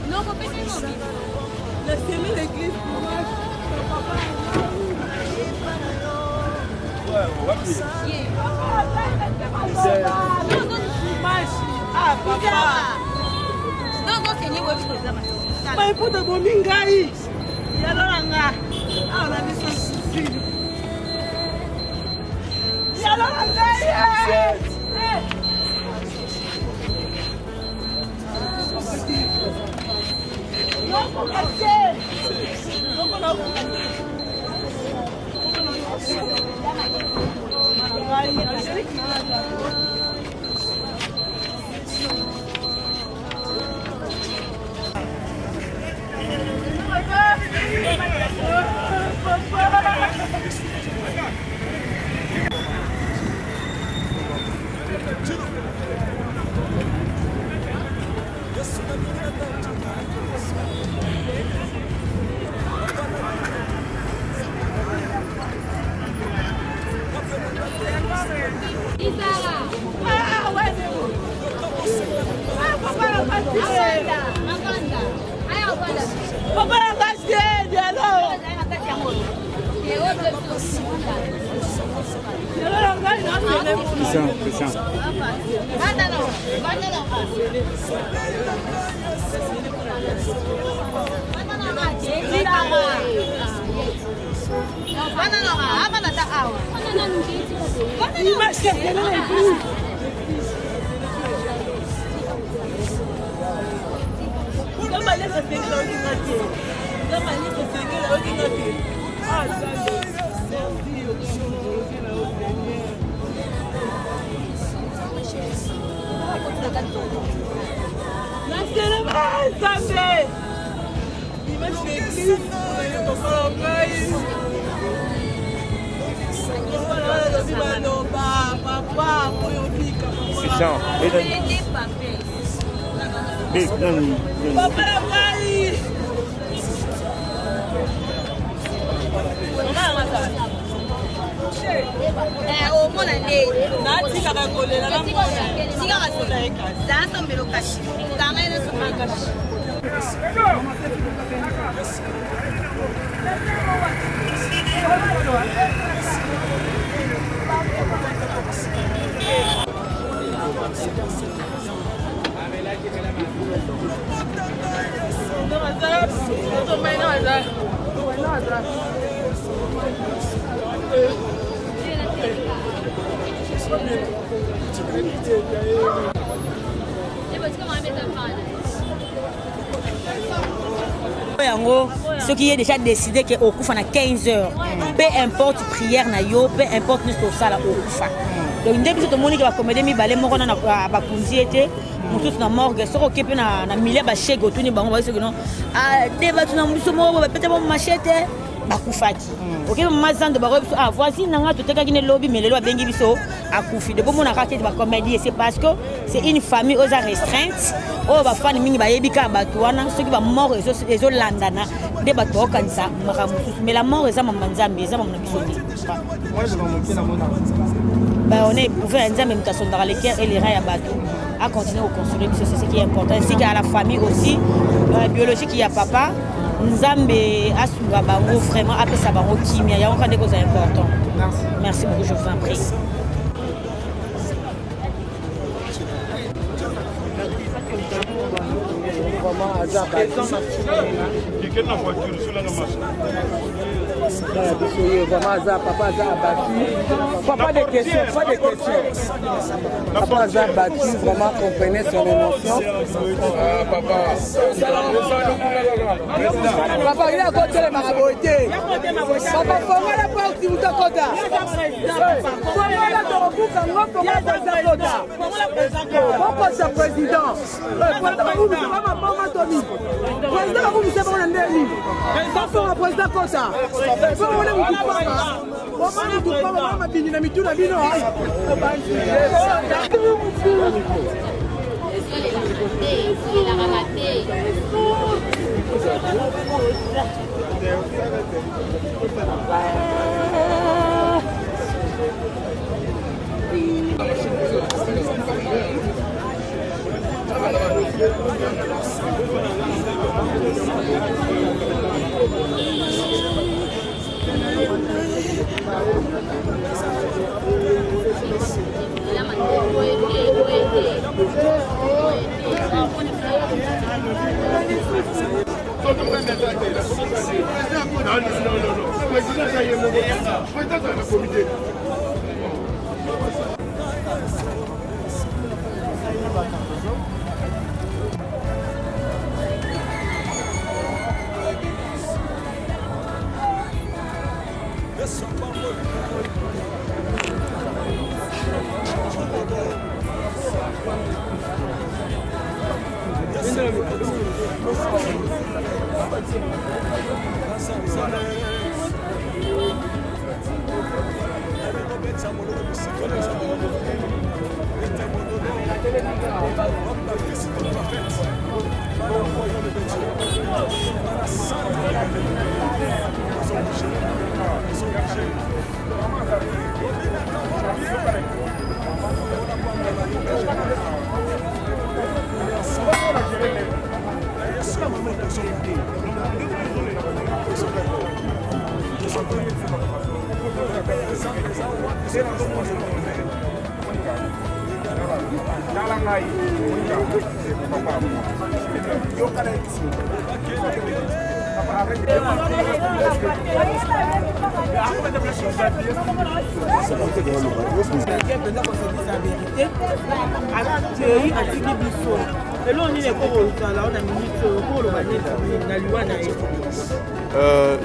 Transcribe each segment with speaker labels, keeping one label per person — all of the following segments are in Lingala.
Speaker 1: Non, faut pas laissez-moi l'église pour moi.
Speaker 2: Ce qui est déjà décidé que au Koufa na 15 heures, peu importe prière na yo, peu importe nous tout ça là au Koufa. Donc depuis tout le monde qui va commander mi balé moko na ba kunzi été, mutu na morgue, so ko kepe na milieu ba chèque otuni bango ba so non. Ah débat na muso moko ba peut-être machete ba kufati. OK mazando ba ko ah voici nanga to teka kine lobby mais le lo bengi biso akufi. De bon na raté ba comédie c'est parce que c'est une famille aux restreinte. Oh ba fan mingi ba yebika ba tuana ceux qui va mort et zo landana de ba to kanisa makamusu mais la mort eza mama nzambe eza mama biso te. Moi je vais monter na mona. Bah on est ouvert nzambe mutation dans les cœurs et les reins à bateau à continuer au construire c'est ce qui est important ainsi qu'à la famille aussi biologique il y a papa nzambe asunga bango vraiment apesa bango kimia ya on des choses importantes. Merci beaucoup je vous en prie.
Speaker 3: vraiment hasard. Vraiment hasard, papa hasard abattu. Pas de questions, pas de questions. Papa hasard abattu, vraiment comprenait son émotion. Papa, il a côté les maraboutés. Papa, comment la porte si vous êtes côté? Comment la torbuka, comment la pourquoi c'est président? Président, vous ne savez pas ma Tony. Président, vous ne savez pas mon ami. Président, président comme ça. Comment on est vous pas? Comment on est vous pas? Comment on est dynamique la vie non?
Speaker 1: Il a ramaté.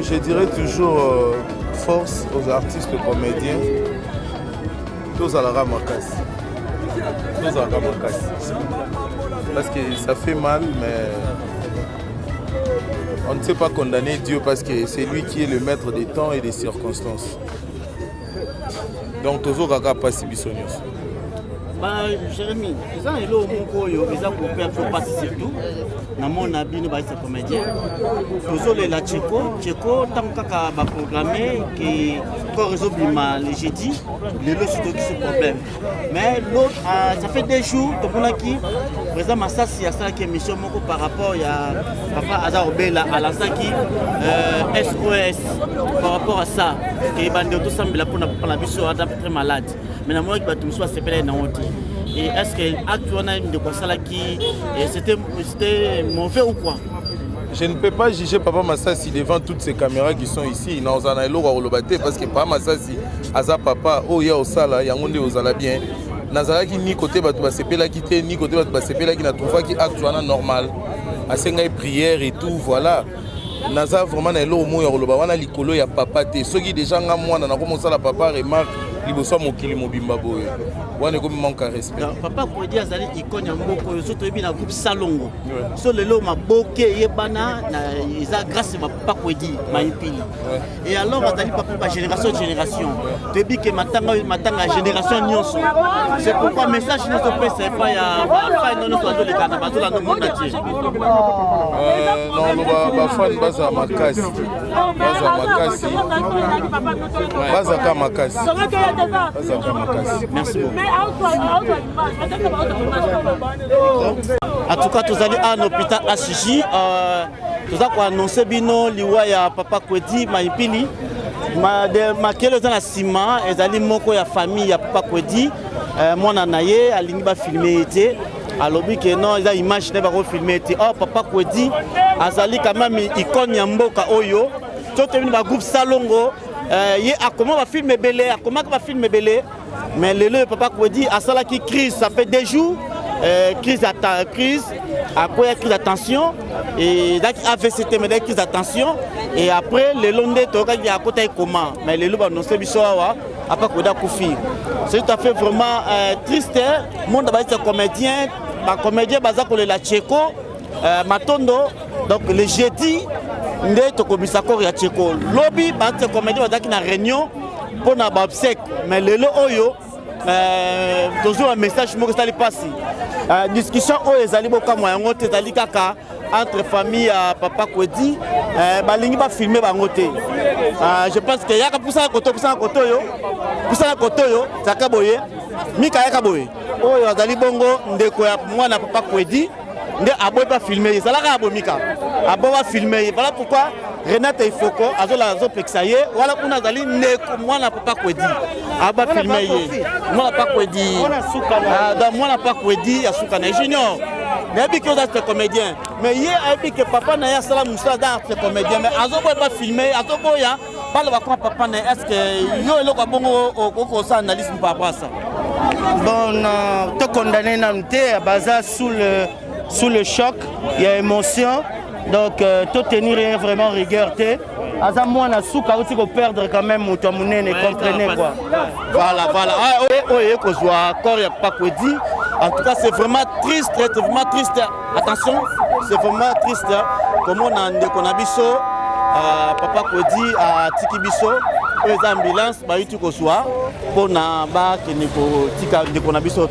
Speaker 4: Je dirais toujours force aux artistes comédiens. Tous à la ramacasse. Tous à la ramacasse. Parce que ça fait mal, mais on ne sait pas condamner Dieu parce que c'est lui qui est le maître des temps et des circonstances. Donc, toujours à pas si bisognos.
Speaker 5: Jérémy, c'est un hello mon yo, ils ont coupé pour passer surtout. Na mon habit nous va comédien. Toujours les la Tcheko tant qu'à va programmer qui quand résout les jeudi, les lots surtout qui se problème. Mais l'autre ça fait des jours donc on a qui président Massassi a ça qui émission moko par rapport à papa Azarobela à la Saki SOS par rapport à ça que bande tout semble là pour la biso très malade. Mais na moi qui va tout soit c'est na honte. Et est-ce que actuellement de quoi ça là qui c'était mauvais ou quoi?
Speaker 4: Je ne peux pas juger Papa Massassi devant toutes ces caméras qui sont ici. Parce que Papa Massassi, Aza Papa, oh ya osala, yangonde osala bien. Nazala qui ni côté batu basepela qui te ni côté batu basepela qui na trouva qui actuellement normal. Asenga prière et tout voilà. Naza vraiment na lo mo ya loba wana likolo ya papa te. Soki déjà nga mwana na komo sala papa remarque liboso mokili mobimba boye. Wana ko manque respect.
Speaker 5: Papa ko dire azali icône ya mboko yo soto ebi na groupe Salongo. So lelo maboke yebana na isa grâce ma papa ko di maipili. Et alors azali papa ba génération tebi que matanga génération nyonso. C'est pourquoi message nous se passe pas ya ba non so do le kana ba la no mona ti.
Speaker 4: Non ba fan baza makasi. Baza ka makasi.
Speaker 5: Merci beaucoup. En tout cas, tous allés à l'hôpital Ashiji. Nous avons annoncé bino liwa ya papa Kwedi Maipili. Ma kelo dans la ciment, ils allaient moko ya famille ya papa Kwedi. Mon anaye alingi ba filmer été. alobi que non eza image ne bako filmer te oh papa Kwedi azali quand même icône ya mboka oyo to temini ba groupe Salongo ye akoma ba film belé akoma ba film belé mais le papa Kwedi asala ki crise ça fait des jours crise après crise d'attention et donc AVCT mais crise d'attention et après le londé toka ya kota comment mais le loba non c'est biso wa apa koda kufi c'est tout à fait vraiment triste monde ba être comédien ba comédien baza ko la Tcheko matondo donc le jeudi ndé to komisa ko ya Tcheko lobby ba être comédien baza ki na réunion pour na ba obsèque mais le oyo toujours un message mo que ça li passe discussion o ezali boka moyango te ezali kaka entre famille à papa Kwedi balingi ba filmer bango te je pense que yaka poussa koto yo zaka boye mika yaka boye oyo azali bongo ndeko ya mwana papa Kwedi nde aboy pas filmer ezalaka abo mika abo ba filmer voilà pourquoi Renate Ifoko azola pexaye wala kuna azali ndeko mwana papa Kwedi aba filmer ye mwana papa Kwedi mwana papa Kwedi ya suka na junior mais bi que c'est comédien mais hier et que papa na ya sala musa dans ce comédien mais azobo pas filmer azobo ya pas le quoi papa na est-ce que yo eloko bongo ko sa analyse par rapport à ça
Speaker 6: bon te condamner nanté baza sous le choc il y a émotion donc tout tenir vraiment rigueur té aza mwana suka aussi ko perdre quand même moto munene comprenez quoi
Speaker 5: voilà oye ko joie corps ya pas Kwedi. En tout cas, c'est vraiment triste, Attention, c'est vraiment triste. Comment on a Ndekonabiso, papa Kwedi à Tikibiso, les ambulances, tu soir pour na ba tika Ndekonabiso.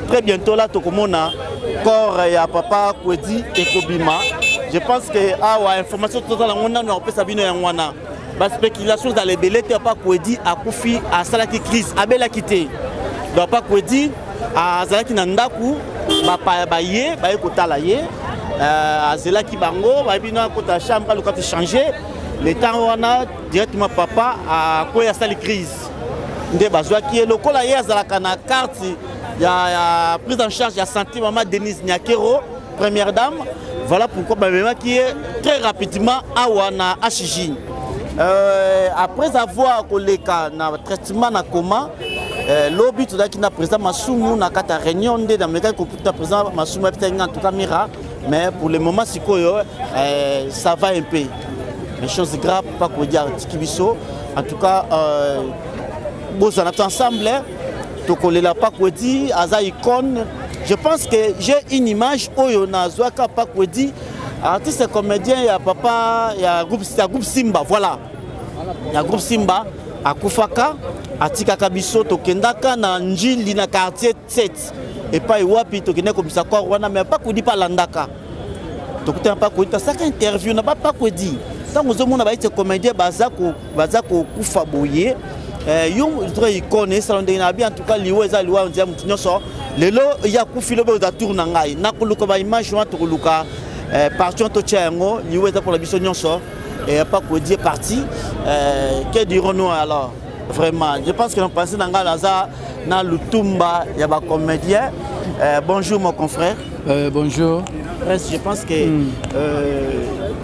Speaker 5: Très bientôt là, tout comme on a corps et papa Kwedi et Kobima. Je pense que information totale on a on peut sabino yangwana. La spéculation dans les bélets, papa Kwedi a Koufi à Salaki crise, à Bela quitté. Papa Kwedi azalaki na ndaku baye kotala ye azelaki bango babino kota chambre le côté changer le temps wana directement papa a koya sali crise nde bazwaki lokola ye azalaka na carte ya prise en charge ya santé maman Denise Nyakero première dame voilà pourquoi babemaki ye très rapidement awa na HJ après avoir koleka na traitement na coma lobby tout qui n'a président Masumu na kata réunion de dans le cas que président Masumu en tout cas mira mais pour le moment si ça va un peu les choses graves pas quoi dire Tikibiso en tout cas bon ça on ensemble to coller la pas quoi dire aza icône je pense que j'ai une image oyo na zwaka pas quoi dire artiste comédien il y a papa il y a groupe Simba voilà il y a groupe Simba akufaka atikaka biso tokendaka na njili na quartier 7 et pas wapi tokende komisa kwa wana mais pas kudi pa landaka tokutana pa kuita saka interview na pas kudi tango zomona ba ite comédien bazako kufa boye yum très icône salon de na bien en tout cas liwe za liwa on dit mutinyoso lelo ya kufilo be za tourna ngai nakuluka ba image wa tokuluka partion to tchango liwe za pour la biso nyonso et pas Kwedi est parti que dirons-nous alors vraiment je pense que nous pensons dans le Lutumba il y a des comédiens bonjour mon confrère
Speaker 7: bonjour
Speaker 5: je pense que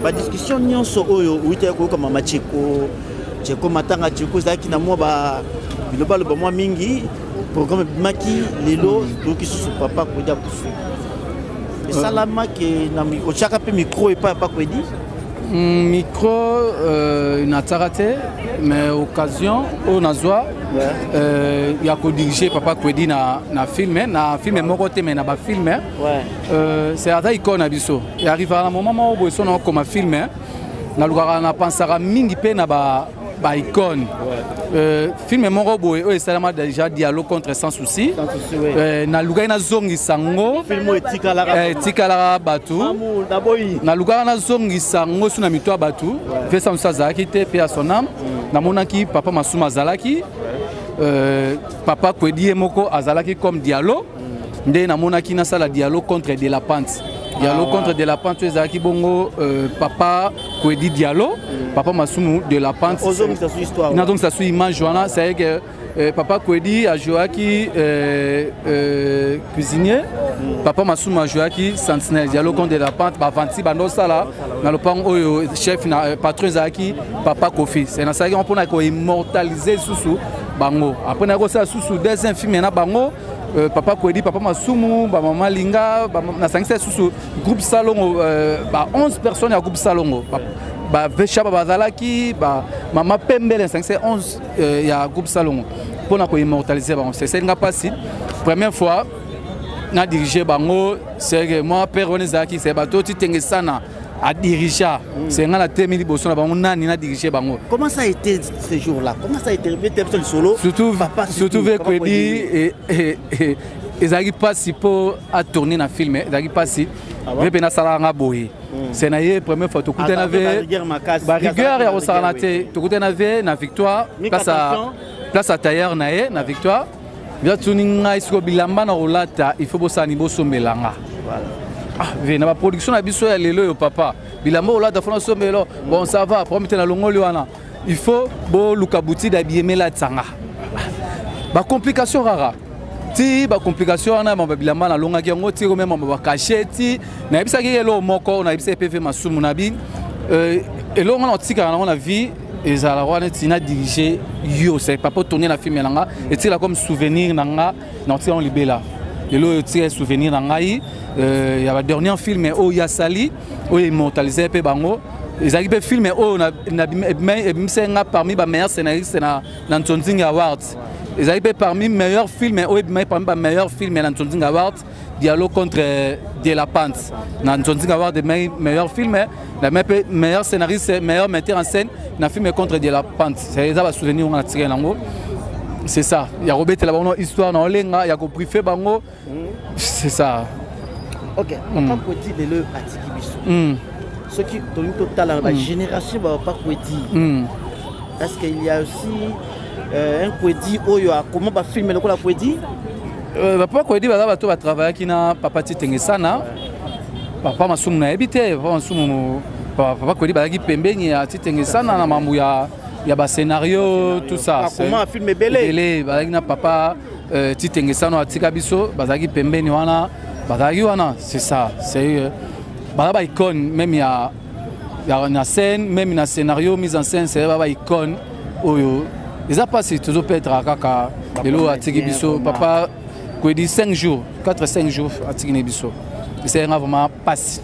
Speaker 5: la discussion nous oyo uite ko comme Macheko Tcheko matanga Tcheko zaki na mo ba biloba le moi mingi programme maki lelo donc sous papa Kwedi a kufu et salama que na mi ochaka pe micro et pas Kwedi
Speaker 7: micro inatarate mais occasion on a joie il y a co-dirigé papa Kwedi na film moko te mais na ba film c'est ata icône na biso et arrive à un moment où ils sont comme un film na lugara na pensara mingi pe na ba icône film moko boy o esalama déjà dialogue contre sans souci na lugara na zongi sango
Speaker 5: film
Speaker 7: etikala batu na lugara na zongi sango suna mitwa batu fait ça ça zaki te pe à son âme na monaki papa Masuma zalaki papa Kwedi moko azalaki comme dialogue nde na monaki na sala dialogue contre de la pente dialogue contre de la pente ezalaki bongo papa Kwedi dialogue papa Masumu de la pente
Speaker 5: ça suit histoire
Speaker 7: donc ça suit image wana c'est que Papa Kwedi a joué qui cuisinier. Papa Massouma a joué qui sentinelle. Il y a le compte de la pente, Bavanti, Bandosala, dans le pan chef, patron Zaki, Papa Kofi. C'est dans ça qu'on peut immortaliser Soussou Bango. Après, on a ça Soussou deuxième film, Bango. Papa Kwedi, Papa Massoumou, Maman Linga, Soussou, groupe Salongo, 11 personnes à groupe Salongo. Vesha Bazalaki, Maman Pembele, 11 il y a groupe Salongo. Pour nous immortaliser, c'est une capacité. Première fois, on a dirigé Bango, c'est moi, Père Onezaki, c'est bateau, tu t'es sana à diriger. C'est un thème de Bosson, on a dirigé Bango.
Speaker 5: Comment ça a été ce jour-là? Comment ça a été le solo?
Speaker 7: Surtout avec Kwedi et ils n'arrivent pas si pour à tourner dans le film, ils n'arrivent pas si. C'est la première fois que tu as rigueur et tu as la victoire, place à tailleur na victoire. Il faut que ça niveau sommelanga. La production a besoin de l'élo papa. Bilamo là d'affaire sommelo. Bon ça va. Promettez la longue liana. Il faut que Lukabuti d'habiller la tsanga. Ba complication rara. Ti ba complication na ba bilama na longa kiango ti ko même ba cacheti. Na bisa ki elo moko na bisa PV masumu na bi. Elo ngana tika na la vie. Et ça a dirigé yo, c'est pas pour tourner la film là, et c'est là comme souvenir nanga, non c'est en libéla. Et là c'est souvenir nanga, il y a le dernier film où il y a Sali, où il immortalisé pe bango. Ils arrivent film où na parmi les meilleurs scénaristes dans Tonzing Awards. Ils arrivent parmi les meilleurs films où parmi les meilleurs films dans Tonzing Awards. Dialogue contre De La Pente. Dans Tonzing Awards des meilleurs films, le meilleur scénariste, meilleur metteur en scène, dans le film contre De La Pente. C'est ça, le souvenir qu'on a tiré là-haut. C'est ça. Il y a Robert là une histoire dans Olenga, il y a compris fait bango. C'est ça.
Speaker 5: Ok. Papa Kwedi de le Atiki Bissou. Ce qui donne total la génération Papa Kwedi. Est-ce qu'il y a aussi un Kwedi où comment va filmer le Kwedi?
Speaker 7: Papa Kwedi va travailler qui na papa Titengesana. Papa Massoum na habité, Papa Massoum Papa Kwedi va qui pembeni à Titengesana na mamou ya ba scénario tout ça.
Speaker 5: Comment filmer belé?
Speaker 7: Va na papa Titengesana atika biso, va qui pembeni wana, wana, c'est ça. C'est ba icône même il y a une scène, même une scénario mise en scène, c'est ba icône oyo. Les a passé toujours peut être à kaka lelo atiki biso papa Kwedi 5 jours, 4-5 jours à Tignebiso. C'est vraiment passé.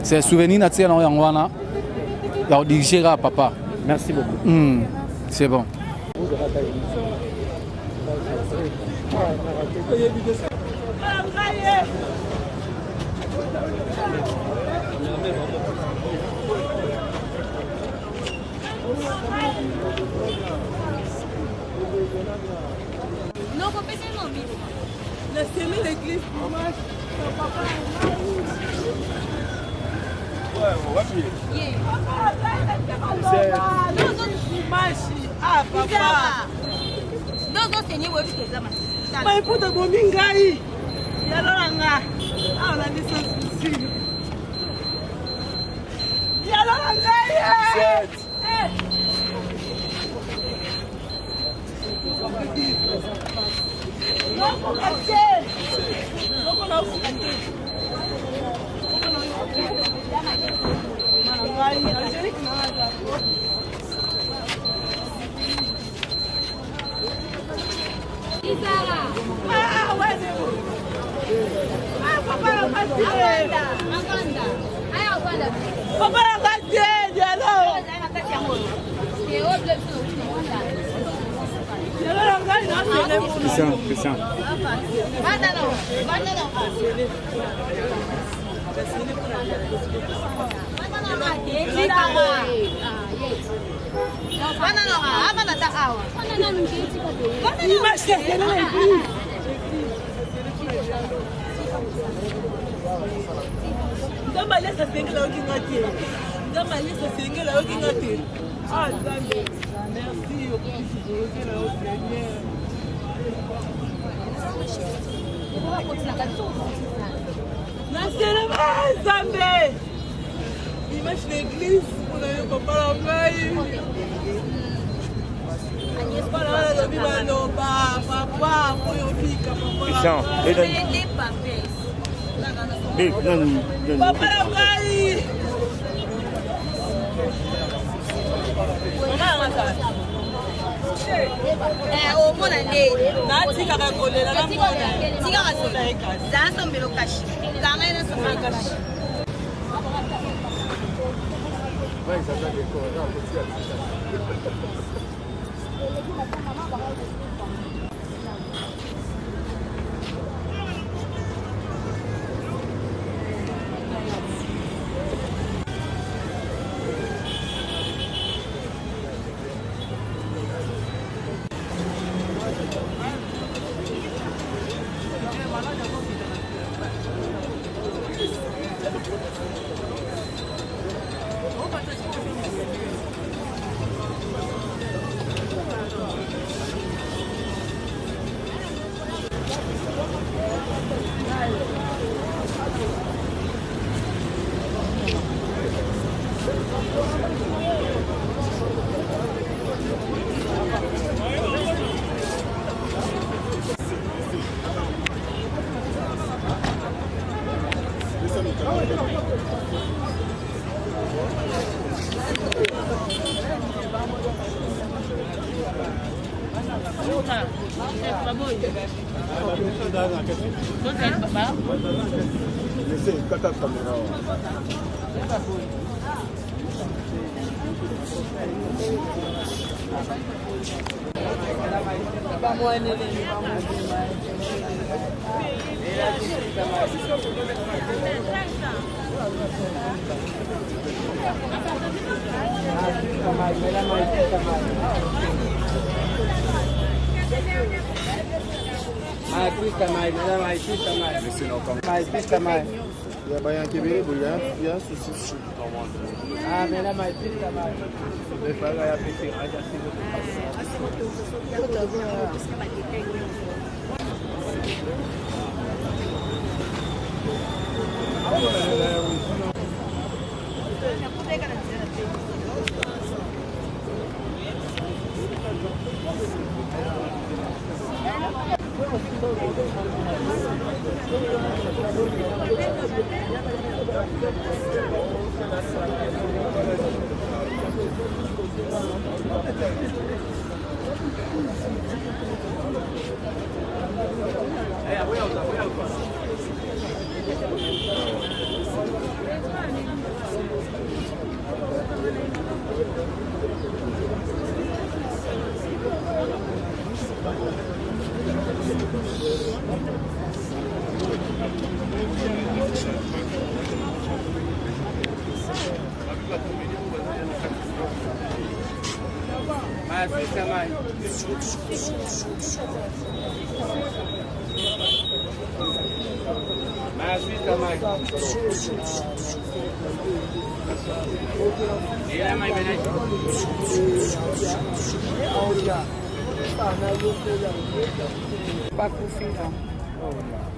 Speaker 7: C'est un souvenir naturel en Yangwana. Il a dirigé à papa.
Speaker 5: Merci beaucoup.
Speaker 7: C'est bon.
Speaker 1: Non, faut passer mon bide.
Speaker 3: La semaine l'église dimanche, son papa
Speaker 7: Christian.
Speaker 3: Imagine l'église, on a eu papa la veille.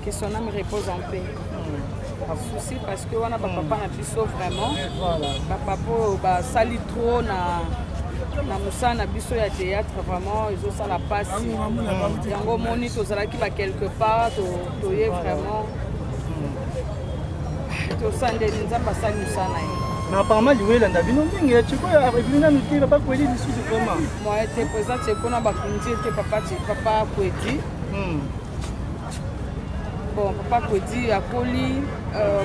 Speaker 8: Que son âme repose en paix. Souci parce que on a papa na biso vraiment. Papa sali trop na musa na biso ya théâtre vraiment ils ont ça la passe. Yango moni tozala ki ba quelque part toye vraiment. To sande nzamba sali musa na ye.
Speaker 6: Mais apparemment liwela ndabino ndenge tu quoi avec miti papa kwedi dessus vraiment.
Speaker 8: Moi était présent c'est qu'on a bakundi était papa kwedi. Bon, papa Kwedi akoli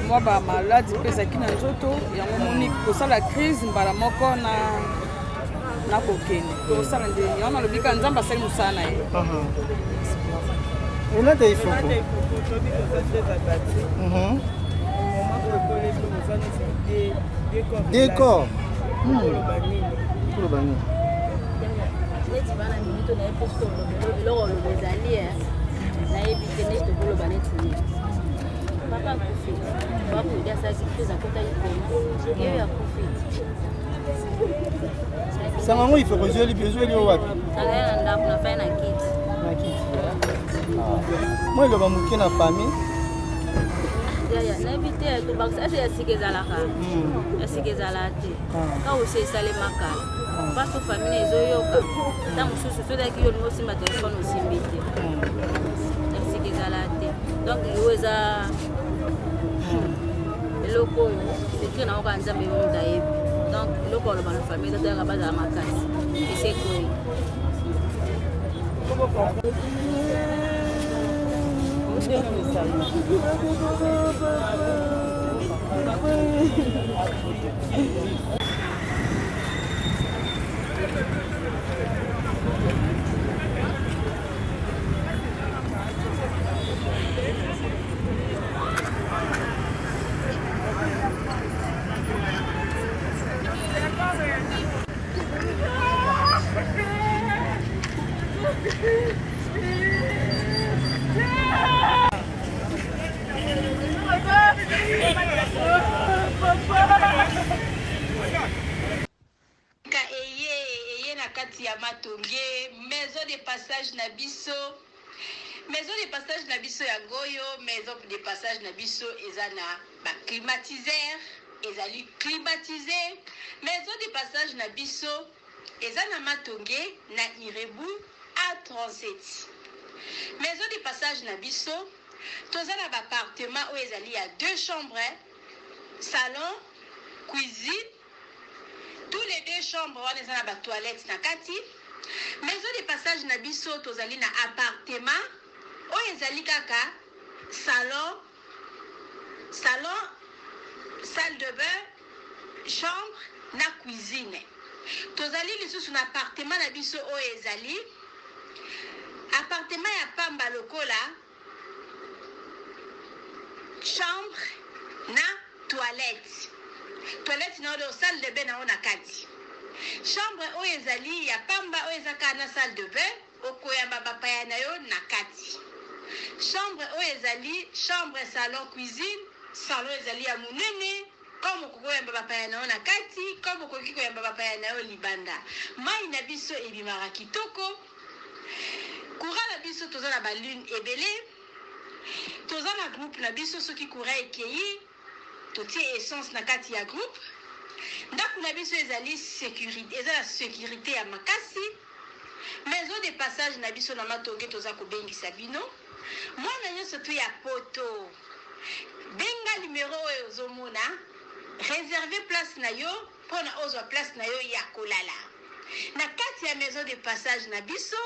Speaker 8: moi ba malade pesaki na nzoto yango moni kosala crise mbala moko na kokene tosala nde yango lobika nzamba sali musana ye
Speaker 6: on a des photos décor
Speaker 1: Papa akufi. Papa kudia sasa kitu za kota iko. Yeye akufi.
Speaker 6: Sanga ngo ifo kozeli besoin li wapi?
Speaker 1: Sanga nda kuna fanya na kiti.
Speaker 6: Na kiti. Moi lo ba muke na famille.
Speaker 1: N'invité tout bas, ça c'est ce la c'est que la quand aussi ça les macales. Parce que famille les oyoka. Dans mon sous qui ont aussi ma téléphone aussi invité. C'est que la donc il y a le locaux c'est que n'a pas ensemble donc le locaux dans la famille de la base à ma casse. Et c'est quoi?
Speaker 9: Maison de passage Nabiso. Maison de passage Nabiso ya Goyo, maison de passage Nabiso ezana ba climatiseur, ezali climatisé. Maison de passage Nabiso ezana Matonge na Irebu A37. Maison de passage Nabiso tozana ba appartement où ezali ya 2 chambres, salon, cuisine. Tous les 2 chambres on ezana ba toilette na kati. Maison de passage Nabiso tozali na appartement o ezali kaka salon, salle de bain, chambre na cuisine. Tozali lisusu na appartement Nabiso o ezali appartement ya pamba lokola chambre na toilette. Toilette na do salle de bain na ona kati. Chambre o ezali ya pamba o ezaka na salle de bain okoyamba bapaya na yo na kati. Chambre o ezali chambre salon cuisine, salon ezali ya munene comme okoyamba bapaya na yo na kati, comme okoki koyamba bapaya na yo libanda. Mai na biso ebimaka kitoko. Courant na biso toza na balune ebele. Toza na groupe na biso soki courant ekeyi totie essence na kati ya groupe. Ndako na biso ezali sécurité, ezala sécurité ya makasi. Maison de passage na biso na Matonge toza kobengisa bino. Mwana nyonso tu ya poto. Benga numéro oyo ozomona, réserver place na yo pona ozwa place na yo ya kolala. Na kati ya maison de passage na biso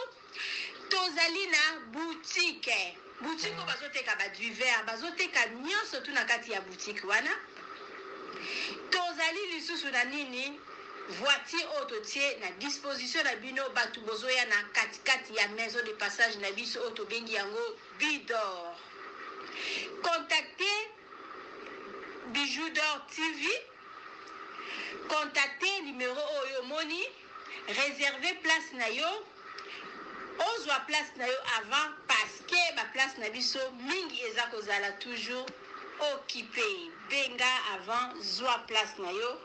Speaker 9: tozali na boutique. Boutique o bazoteka ba du verre, bazoteka nyonso tu na kati ya boutique wana. Tozali lisusu na nini voiture autotie na disposition na bino batu bozoya na kati ya maison de passage na biso auto bengi yango Bidor. Contactez Bijoux d'Or TV. Contactez numéro oyo moni, réservez place na yo. Ozwa place na yo avant parce que ba place na biso mingi eza kozala toujours occupé. Benga avant zwa place na yo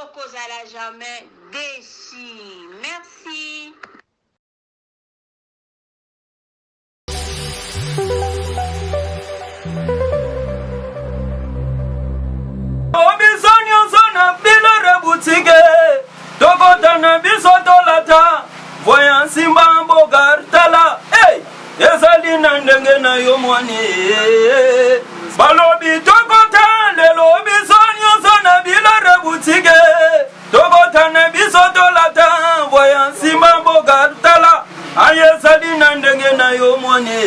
Speaker 9: okozala jamais déçu. Merci.
Speaker 10: Obisonyo zona bilore boutique tokotana bisoto lata voyant simba mbogar tala hey ezali na ndenge na yo mwani balobi tokota lelo obisonyo zona bilore boutique tokotana bisoto lata voyant simba mbogar tala ayezali na ndenge na yo mwani